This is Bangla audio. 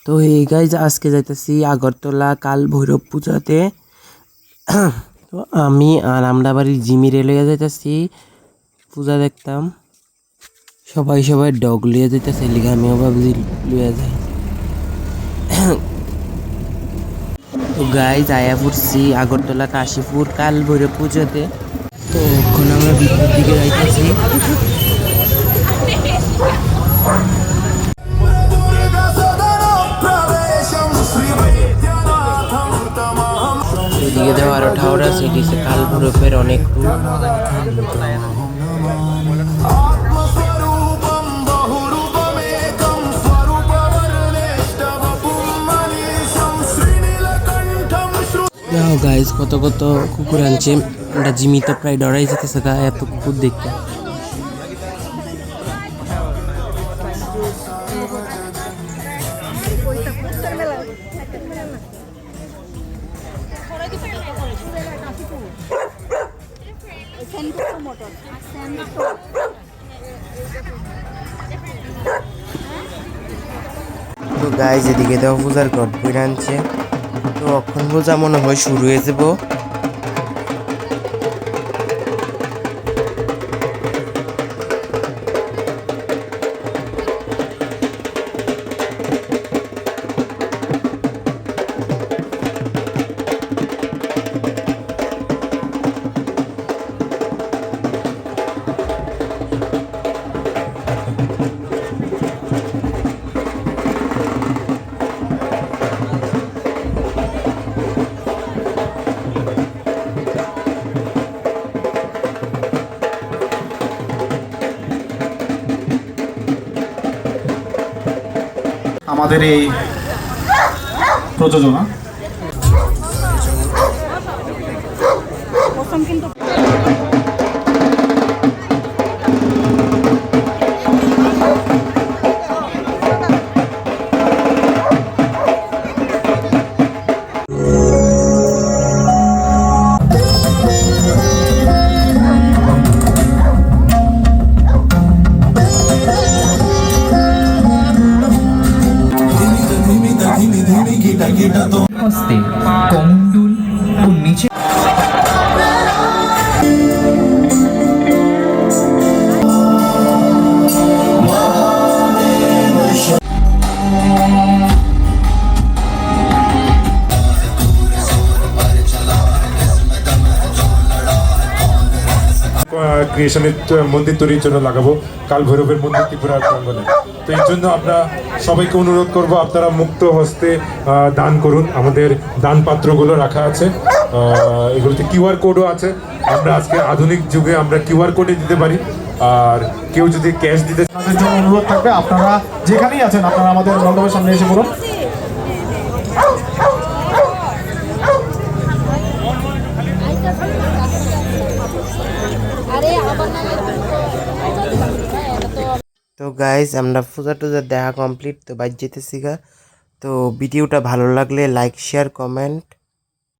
তো এই গাইজ আজকে যাইতেছি আগরতলা কাল ভৈরব পূজাতে। তো আমি আর আমরা বাড়ির জিমিরে লইয়া যাইতেছি পূজা দেখতাম। সবাই ডগ লইয়া যাইতেছে, লিগে আমিও ভাবছি লইয়া যাই। তো গাইজ আয়া পড়ছি আগরতলা কাশীপুর কাল ভৈরব পূজাতে। তো এখন আমরা ভিতর দিকে যাইতেছি। এদিকে দেওয়া আরো ঠাউর আছে, এটি হচ্ছে কাল ভৈরবের অনেক রূপ। গাইজ কত কত কুকুর আনছে, আমরা জিমি তো প্রায় ডরাই যেতেছে গা এত কুকুর দেখতে। তো গাইজ এদিকে দেওয়া পূজার ঘট বই আনছে। তো অক্ষণ পূজা মনে হয় শুরু হয়ে যাব। আমাদের এই প্রযোজনা হস্তে কমণ্ডল ও নিচে ক্রিয়েশনের মন্দির তৈরির জন্য লাগাবো কাল ভৈরবের মন্দির ত্রিপুরার প্রাঙ্গণে। তো এই জন্য আমরা সবাইকে অনুরোধ করব আপনারা মুক্ত হস্তে দান করুন। আমাদের দান পাত্রগুলো রাখা আছে, এগুলোতে কিউআর কোডও আছে। আমরা আজকে আধুনিক যুগে আমরা কিউআর কোডে দিতে পারি, আর কেউ যদি ক্যাশ দিতে তাদের জন্য অনুরোধ থাকবে, আপনারা যেখানেই আছেন আপনারা আমাদের মণ্ডপের সামনে এসে পড়ুন। তো গাইজ আমরা পূজা টুজা দেখা কমপ্লিট, তো বাইর যেতেছি গা। তো ভিডিওটা ভালো লাগলে লাইক শেয়ার কমেন্ট